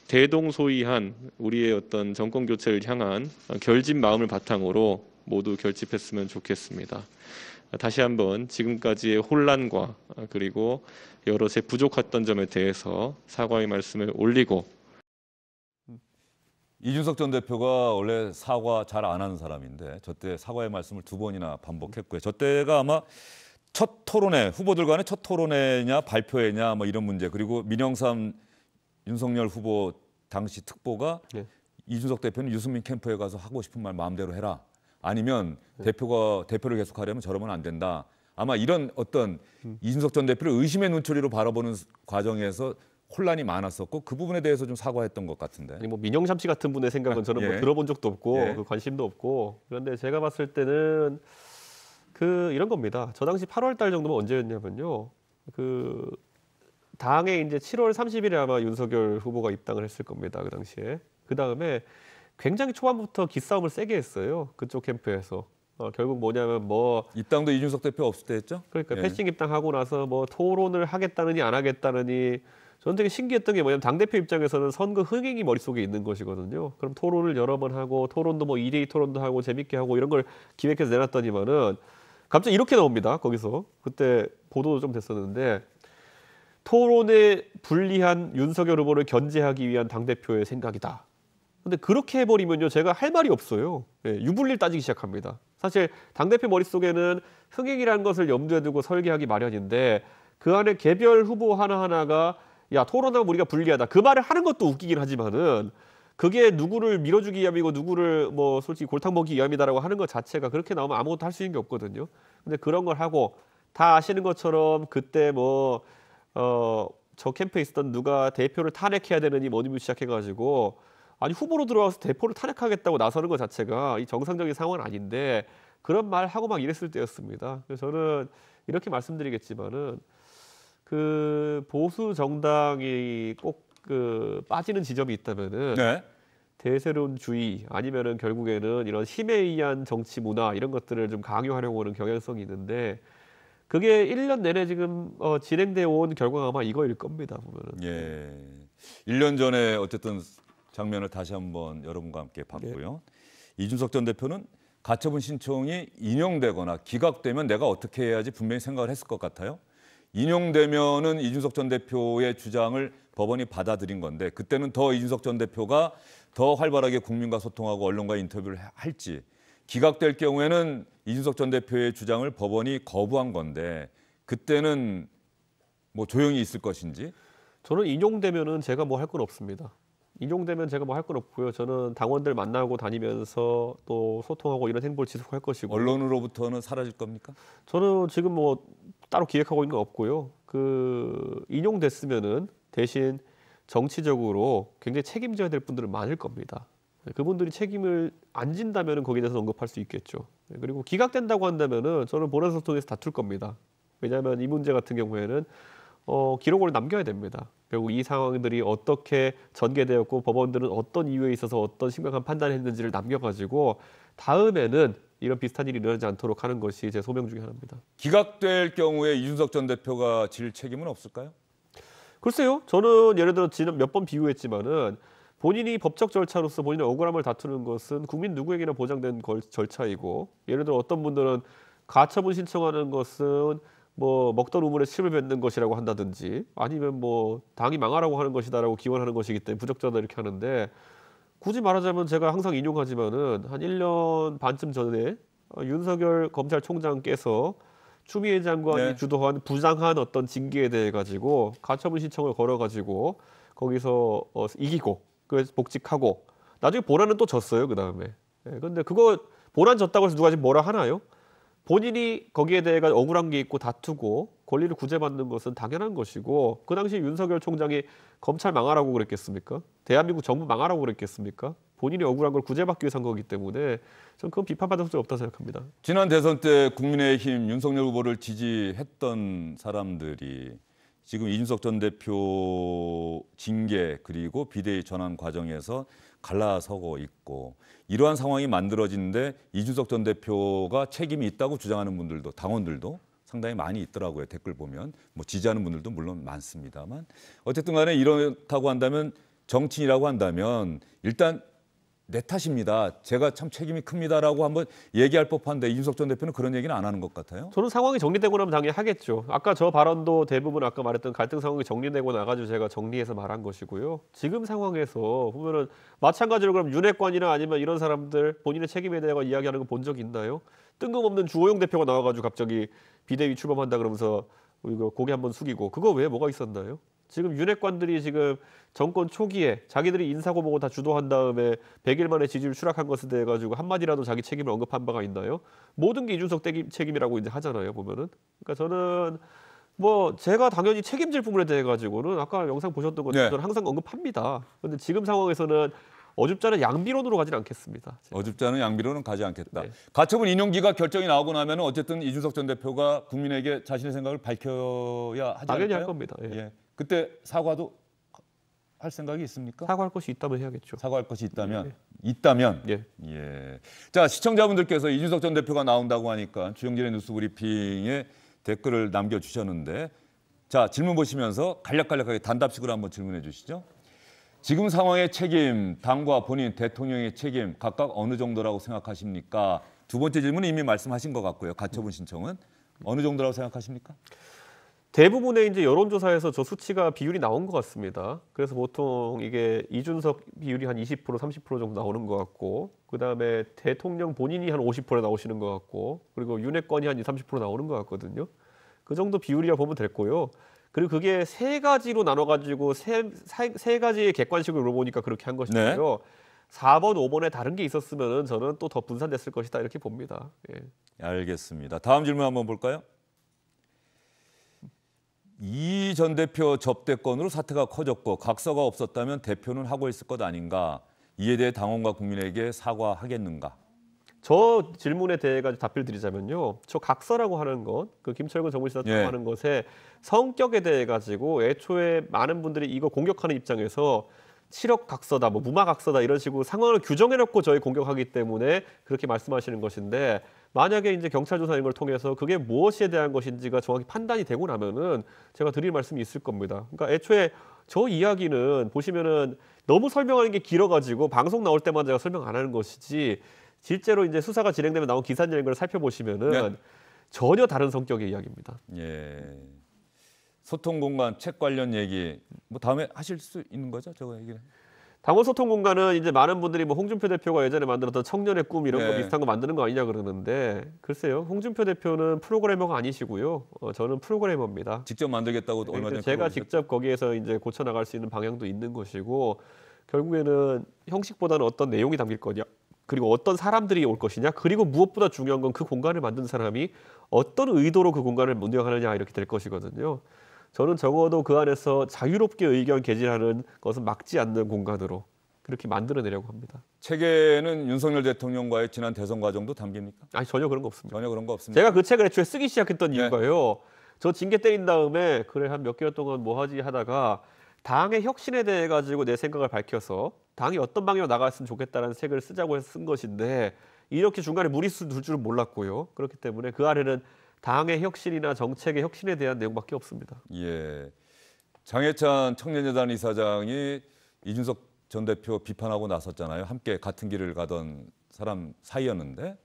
대동소이한 우리의 어떤 정권 교체를 향한 결집 마음을 바탕으로 모두 결집했으면 좋겠습니다. 다시 한번 지금까지의 혼란과 그리고 여럿의 부족했던 점에 대해서 사과의 말씀을 올리고 이준석 전 대표가 원래 사과 잘 안 하는 사람인데 저 때 사과의 말씀을 2번이나 반복했고요. 저 때가 아마 첫 토론회, 후보들 간의 첫 토론회냐 발표회냐 뭐 이런 문제 그리고 민영삼 윤석열 후보 당시 특보가 네. 이준석 대표는 유승민 캠프에 가서 하고 싶은 말 마음대로 해라. 아니면 대표를 계속하려면 저러면 안 된다. 아마 이런 어떤 이준석 전 대표를 의심의 눈초리로 바라보는 과정에서 혼란이 많았었고 그 부분에 대해서 좀 사과했던 것 같은데. 아니 뭐 민영삼 씨 같은 분의 생각은 저는 예. 뭐 들어본 적도 없고 예. 그 관심도 없고 그런데 제가 봤을 때는 그 이런 겁니다. 저 당시 8월 달 정도면 언제였냐면요. 그 당에 이제 7월 30일에 아마 윤석열 후보가 입당을 했을 겁니다. 그 당시에. 그 다음에 굉장히 초반부터 기싸움을 세게 했어요. 그쪽 캠프에서. 결국 뭐냐면 뭐 입당도 이준석 대표 없을 때 했죠? 그러니까 예. 패싱 입당하고 나서 뭐 토론을 하겠다느니 안 하겠다느니 저는 되게 신기했던 게 뭐냐면 당대표 입장에서는 선거 흥행이 머릿속에 있는 것이거든요. 그럼 토론을 여러 번 하고 토론도 뭐 2대2 토론도 하고 재밌게 하고 이런 걸 기획해서 내놨더니만은 갑자기 이렇게 나옵니다. 거기서. 그때 보도도 좀 됐었는데 토론에 불리한 윤석열 후보를 견제하기 위한 당대표의 생각이다. 근데 그렇게 해버리면요. 제가 할 말이 없어요. 예, 유불리를 따지기 시작합니다. 사실 당대표 머릿속에는 흥행이라는 것을 염두에 두고 설계하기 마련인데 그 안에 개별 후보 하나하나가 야 토론하면 우리가 불리하다. 그 말을 하는 것도 웃기긴 하지만은 그게 누구를 밀어주기 위함이고 누구를 뭐 솔직히 골탕 먹기 위함이다라고 하는 것 자체가 그렇게 나오면 아무것도 할 수 있는 게 없거든요. 근데 그런 걸 하고 다 아시는 것처럼 그때 뭐 저 캠프에 있었던 누가 대표를 탄핵해야 되느니 뭐니 시작해가지고 아니 후보로 들어와서 대표를 탄핵하겠다고 나서는 것 자체가 이 정상적인 상황은 아닌데 그런 말 하고 막 이랬을 때였습니다. 그래서 저는 이렇게 말씀드리겠지만은 그 보수 정당이 꼭 그 빠지는 지점이 있다면은 네. 대세론주의 아니면은 결국에는 이런 힘에 의한 정치 문화 이런 것들을 좀 강요하려고 하는 경향성이 있는데 그게 1년 내내 지금 진행되어 온 결과가 아마 이거일 겁니다. 보면은. 예. 1년 전에 어쨌든 장면을 다시 한번 여러분과 함께 봤고요. 이준석 전 대표는 가처분 신청이 인용되거나 기각되면 내가 어떻게 해야지 분명히 생각을 했을 것 같아요. 인용되면은 이준석 전 대표의 주장을 법원이 받아들인 건데 그때는 더 이준석 전 대표가 더 활발하게 국민과 소통하고 언론과 인터뷰를 할지 기각될 경우에는 이준석 전 대표의 주장을 법원이 거부한 건데 그때는 뭐 조용히 있을 것인지 저는 인용되면은 제가 뭐 할 건 없습니다. 인용되면 제가 뭐 할 건 없고요. 저는 당원들 만나고 다니면서 또 소통하고 이런 행보를 지속할 것이고 언론으로부터는 사라질 겁니까? 저는 지금 뭐 따로 기획하고 있는 건 없고요. 그 인용됐으면은 대신 정치적으로 굉장히 책임져야 될 분들은 많을 겁니다. 그분들이 책임을 안 진다면은 거기에 대해서 언급할 수 있겠죠. 그리고 기각된다고 한다면은 저는 본회의를 통해서 다툴 겁니다. 왜냐하면 이 문제 같은 경우에는 기록을 남겨야 됩니다. 결국 이 상황들이 어떻게 전개되었고 법원들은 어떤 이유에 있어서 어떤 심각한 판단을 했는지를 남겨가지고 다음에는 이런 비슷한 일이 일어나지 않도록 하는 것이 제 소명 중에 하나입니다. 기각될 경우에 이준석 전 대표가 질 책임은 없을까요? 글쎄요. 저는 예를 들어 지난 몇 번 비유했지만은 본인이 법적 절차로서 본인의 억울함을 다투는 것은 국민 누구에게나 보장된 절차이고 예를 들어 어떤 분들은 가처분 신청하는 것은 뭐 먹던 우물에 침을 뱉는 것이라고 한다든지 아니면 뭐 당이 망하라고 하는 것이다라고 기원하는 것이기 때문에 부적절하다 이렇게 하는데 굳이 말하자면 제가 항상 인용하지만은 한 1년 반쯤 전에 윤석열 검찰총장께서 추미애 장관이 주도한 부당한 어떤 징계에 대해 가지고 가처분 신청을 걸어 가지고 거기서 이기고 그래서 복직하고 나중에 본안은 또 졌어요. 그다음에. 근데 그거 본안 졌다고 해서 누가 지금 뭐라 하나요? 본인이 거기에 대해 억울한 게 있고 다투고 권리를 구제받는 것은 당연한 것이고 그 당시 윤석열 총장이 검찰 망하라고 그랬겠습니까? 대한민국 정부 망하라고 그랬겠습니까? 본인이 억울한 걸 구제받기 위해서 한 거기 때문에 저는 그건 비판받을 수 없다고 생각합니다. 지난 대선 때 국민의힘 윤석열 후보를 지지했던 사람들이 지금 이준석 전 대표 징계 그리고 비대위 전환 과정에서 갈라서고 있고 이러한 상황이 만들어지는데 이준석 전 대표가 책임이 있다고 주장하는 분들도 당원들도 상당히 많이 있더라고요. 댓글 보면 뭐 지지하는 분들도 물론 많습니다만 어쨌든 간에 이렇다고 한다면 정치인이라고 한다면 일단 내 탓입니다. 제가 참 책임이 큽니다라고 한번 얘기할 법한데 이준석 전 대표는 그런 얘기는 안 하는 것 같아요. 저는 상황이 정리되고 나면 당연히 하겠죠. 아까 저 발언도 대부분 아까 말했던 갈등 상황이 정리되고 나가지고 제가 정리해서 말한 것이고요. 지금 상황에서 보면은 마찬가지로 그럼 윤핵관이나 아니면 이런 사람들 본인의 책임에 대해 이야기하는 거 본 적 있나요? 뜬금없는 주호영 대표가 나와가지고 갑자기 비대위 출범한다 그러면서 이거 고개 한번 숙이고 그거 외에 뭐가 있었나요? 지금 윤핵관들이 지금 정권 초기에 자기들이 인사고보고 다 주도한 다음에 100일 만에 지지율 추락한 것에 대해 가지고 한마디라도 자기 책임을 언급한 바가 있나요? 모든 게 이준석 책임이라고 이제 하잖아요, 보면은. 그러니까 저는 뭐 제가 당연히 책임질 부분에 대해 가지고는 아까 영상 보셨던 것처럼 저는 항상 언급합니다. 그런데 지금 상황에서는 어줍잖은 양비론으로 가지는 않겠습니다. 제가. 어줍잖은 양비론은 가지 않겠다. 네. 가처분 인용기가 결정이 나오고 나면 어쨌든 이준석 전 대표가 국민에게 자신의 생각을 밝혀야 하지 당연히 않을까요? 할 겁니다. 예. 예. 그때 사과도 할 생각이 있습니까? 사과할 것이 있다면 해야겠죠. 사과할 것이 있다면 예. 있다면 예. 예. 자 시청자분들께서 이준석 전 대표가 나온다고 하니까 주영진의 뉴스브리핑에 댓글을 남겨주셨는데 자 질문 보시면서 간략간략하게 단답식으로 한번 질문해 주시죠. 지금 상황의 책임, 당과 본인, 대통령의 책임 각각 어느 정도라고 생각하십니까? 두 번째 질문은 이미 말씀하신 것 같고요. 가처분 신청은 어느 정도라고 생각하십니까? 대부분의 이제 여론조사에서 저 수치가 비율이 나온 것 같습니다. 그래서 보통 이게 이준석 비율이 한 20%, 30% 정도 나오는 것 같고, 그 다음에 대통령 본인이 한 50% 나오시는 것 같고, 그리고 윤핵관이 한 20, 30% 나오는 것 같거든요. 그 정도 비율이라 보면 될 거고요. 그리고 그게 세 가지로 나눠가지고 세 가지의 객관식으로 물어보니까 그렇게 한 것이고요. 네. 4번, 5번에 다른 게 있었으면 저는 또 더 분산됐을 것이다 이렇게 봅니다. 예. 알겠습니다. 다음 질문 한번 볼까요? 이 전 대표 접대건으로 사태가 커졌고 각서가 없었다면 대표는 하고 있을 것 아닌가? 이에 대해 당원과 국민에게 사과하겠는가? 저 질문에 대해 가지고 답변을 드리자면요. 저 각서라고 하는 것, 그 김철근 정무실장이 예. 하는 것의 성격에 대해 가지고 애초에 많은 분들이 이거 공격하는 입장에서 치력 각서다, 뭐 무마 각서다 이런 식으로 상황을 규정해놓고 저희 공격하기 때문에 그렇게 말씀하시는 것인데 만약에 이제 경찰 조사 이런 걸 통해서 그게 무엇에 대한 것인지가 정확히 판단이 되고 나면은 제가 드릴 말씀이 있을 겁니다. 그러니까 애초에 저 이야기는 보시면은 너무 설명하는 게 길어가지고 방송 나올 때만 제가 설명 안 하는 것이지 실제로 이제 수사가 진행되면 나온 기사 이런 걸 살펴보시면은 네. 전혀 다른 성격의 이야기입니다. 예. 소통 공간 책 관련 얘기 뭐 다음에 하실 수 있는 거죠? 저거 얘기는. 당원 소통 공간은 이제 많은 분들이 뭐 홍준표 대표가 예전에 만들었던 청년의 꿈 이런 거 네. 비슷한 거 만드는 거 아니냐 그러는데 글쎄요. 홍준표 대표는 프로그래머가 아니시고요. 저는 프로그래머입니다. 직접 만들겠다고 얼마 전에 제가 프로그램 직접 거기에서 이제 고쳐 나갈 수 있는 방향도 있는 것이고 결국에는 형식보다는 어떤 내용이 담길 거냐 그리고 어떤 사람들이 올 것이냐 그리고 무엇보다 중요한 건 그 공간을 만든 사람이 어떤 의도로 그 공간을 운영하느냐 이렇게 될 것이거든요. 저는 적어도 그 안에서 자유롭게 의견 개진하는 것은 막지 않는 공간으로 그렇게 만들어내려고 합니다. 책에는 윤석열 대통령과의 지난 대선 과정도 담깁니까? 아니 전혀 그런 거 없습니다. 전혀 그런 거 없습니다. 제가 그 책을 애초에 쓰기 시작했던 네. 이유가요. 저 징계 때린 다음에 그래 한 몇 개월 동안 뭐 하지 하다가 당의 혁신에 대해 가지고 내 생각을 밝혀서 당이 어떤 방향으로 나갔으면 좋겠다는 책을 쓰자고 해서 쓴 것인데 이렇게 중간에 무리수 둘 줄은 몰랐고요. 그렇기 때문에 그 안에는 당의 혁신이나 정책의 혁신에 대한 내용밖에 없습니다. 예. 장해찬 청년재단 이사장이 이준석 전 대표 비판하고 나섰잖아요. 함께 같은 길을 가던 사람 사이였는데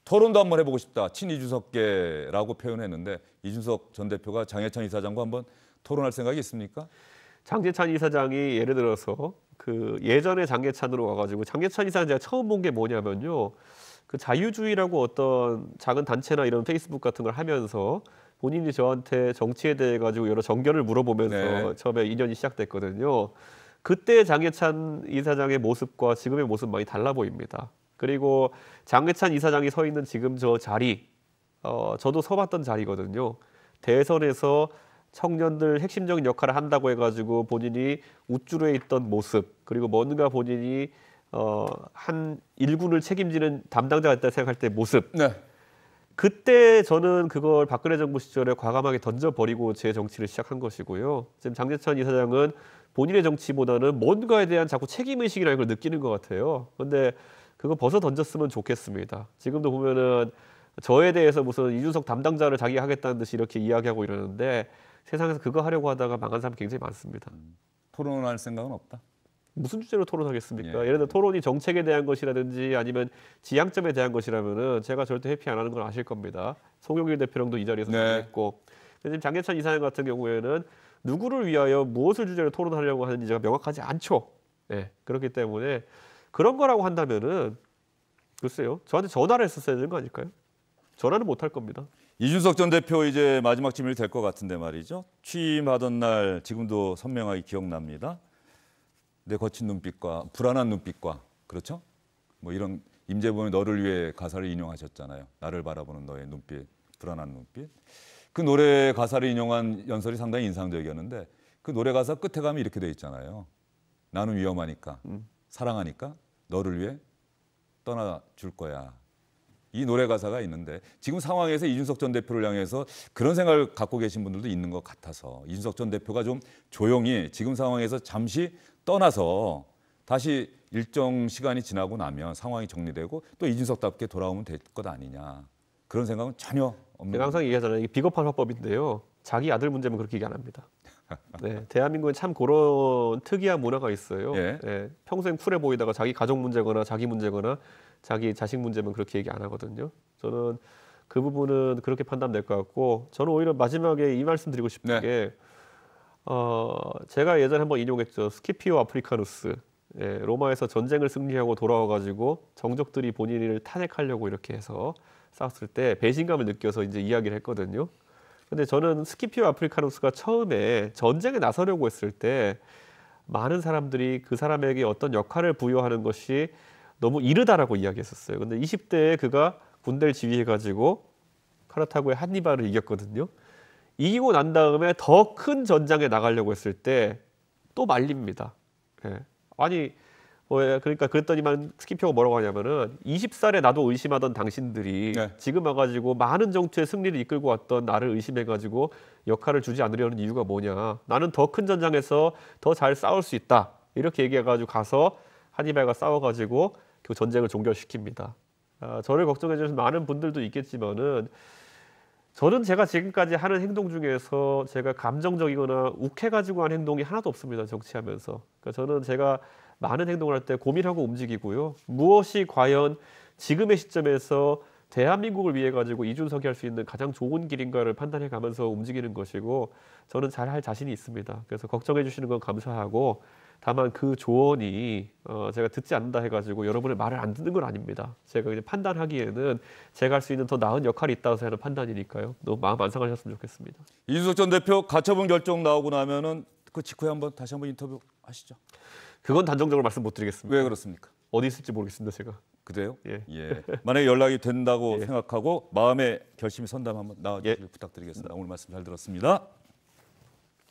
토론도 한번 해보고 싶다. 친이준석계라고 표현했는데 이준석 전 대표가 장해찬 이사장과 한번 토론할 생각이 있습니까? 장재찬 이사장이 예를 들어서 그 예전에 장재찬으로 와가지고 장재찬 이사장 제가 처음 본 게 뭐냐면요. 그 자유주의라고 어떤 작은 단체나 이런 페이스북 같은 걸 하면서 본인이 저한테 정치에 대해 가지고 여러 정견을 물어보면서 네. 처음에 인연이 시작됐거든요. 그때 장해찬 이사장의 모습과 지금의 모습 많이 달라 보입니다. 그리고 장해찬 이사장이 서 있는 지금 저 자리, 저도 서봤던 자리거든요. 대선에서 청년들 핵심적인 역할을 한다고 해가지고 본인이 우쭐에 있던 모습, 그리고 뭔가 본인이 한 일군을 책임지는 담당자가 있다 생각할 때 모습. 네. 그때 저는 그걸 박근혜 정부 시절에 과감하게 던져버리고 제 정치를 시작한 것이고요. 지금 장재찬 이사장은 본인의 정치보다는 뭔가에 대한 자꾸 책임의식이라는 걸 느끼는 것 같아요. 그런데 그거 벗어 던졌으면 좋겠습니다. 지금도 보면은 저에 대해서 무슨 이준석 담당자를 자기가 하겠다는 듯이 이렇게 이야기하고 이러는데 세상에서 그거 하려고 하다가 망한 사람 굉장히 많습니다. 토론할 생각은 없다. 무슨 주제로 토론하겠습니까? 예. 예를 들어 토론이 정책에 대한 것이라든지 아니면 지향점에 대한 것이라면은 제가 절대 회피 안 하는 걸 아실 겁니다. 송영길 대표랑도 이 자리에서 네. 했고, 지금 장재찬 이사장 같은 경우에는 누구를 위하여 무엇을 주제로 토론하려고 하는지가 명확하지 않죠. 예, 그렇기 때문에 그런 거라고 한다면은 글쎄요, 저한테 전화를 했었어야 되는 거 아닐까요? 전화는 못 할 겁니다. 이준석 전 대표 이제 마지막 질문이 될 것 같은데 말이죠. 취임하던 날 지금도 선명하게 기억납니다. 내 거친 눈빛과 불안한 눈빛과 그렇죠? 뭐 이런 임재범의 너를 위해 가사를 인용하셨잖아요. 나를 바라보는 너의 눈빛, 불안한 눈빛. 그 노래 가사를 인용한 연설이 상당히 인상적이었는데 그 노래 가사 끝에 가면 이렇게 돼 있잖아요. 나는 위험하니까, 사랑하니까 너를 위해 떠나줄 거야. 이 노래 가사가 있는데 지금 상황에서 이준석 전 대표를 향해서 그런 생각을 갖고 계신 분들도 있는 것 같아서 이준석 전 대표가 좀 조용히 지금 상황에서 잠시 떠나서 다시 일정 시간이 지나고 나면 상황이 정리되고 또 이준석답게 돌아오면 될 것 아니냐. 그런 생각은 전혀 없는 제가 항상 얘기하잖아요. 이게 비겁한 화법인데요. 자기 아들 문제면 그렇게 얘기 안 합니다. 네, 대한민국에 참 그런 특이한 문화가 있어요. 예. 네, 평생 쿨해 보이다가 자기 가족 문제거나 자기 문제거나 자기 자식 문제면 그렇게 얘기 안 하거든요. 저는 그 부분은 그렇게 판단될 것 같고 저는 오히려 마지막에 이 말씀 드리고 싶은 네. 게 제가 예전에 한번 인용했죠. 스키피오 아프리카누스. 예, 로마에서 전쟁을 승리하고 돌아와가지고 정적들이 본인을 탄핵하려고 이렇게 해서 싸웠을 때 배신감을 느껴서 이제 이야기를 했거든요. 근데 저는 스키피오 아프리카누스가 처음에 전쟁에 나서려고 했을 때 많은 사람들이 그 사람에게 어떤 역할을 부여하는 것이 너무 이르다라고 이야기했었어요. 근데 20대에 그가 군대를 지휘해가지고 카르타고의 한니발을 이겼거든요. 이기고 난 다음에 더 큰 전장에 나가려고 했을 때 또 말립니다. 예. 아니 그러니까 그랬더니만 스키표가 뭐라고 하냐면은 20살에 나도 의심하던 당신들이 네. 지금 와가지고 많은 정치의 승리를 이끌고 왔던 나를 의심해가지고 역할을 주지 않으려는 이유가 뭐냐. 나는 더 큰 전장에서 더 잘 싸울 수 있다. 이렇게 얘기해가지고 가서 하니발과 싸워가지고 그 전쟁을 종결시킵니다. 저를 걱정해 주시는 많은 분들도 있겠지만은 저는 제가 지금까지 하는 행동 중에서 제가 감정적이거나 욱해가지고 한 행동이 하나도 없습니다. 정치하면서. 그러니까 저는 제가 많은 행동을 할 때 고민하고 움직이고요. 무엇이 과연 지금의 시점에서 대한민국을 위해 가지고 이준석이 할 수 있는 가장 좋은 길인가를 판단해 가면서 움직이는 것이고 저는 잘할 자신이 있습니다. 그래서 걱정해 주시는 건 감사하고 다만 그 조언이 제가 듣지 않는다 해가지고 여러분의 말을 안 듣는 건 아닙니다. 제가 그냥 판단하기에는 제가 할 수 있는 더 나은 역할이 있다고 하는 판단이니까요. 너무 마음 안 상하셨으면 좋겠습니다. 이준석 전 대표 가처분 결정 나오고 나면은 그 직후에 다시 한번 인터뷰 하시죠. 그건 단정적으로 말씀 못 드리겠습니다. 왜 그렇습니까? 어디 있을지 모르겠습니다, 제가. 그래요? 예. 만약에 연락이 된다고 예. 생각하고 마음의 결심이 선다면 한번 나와주시길 부탁드리겠습니다. 오늘 말씀 잘 들었습니다.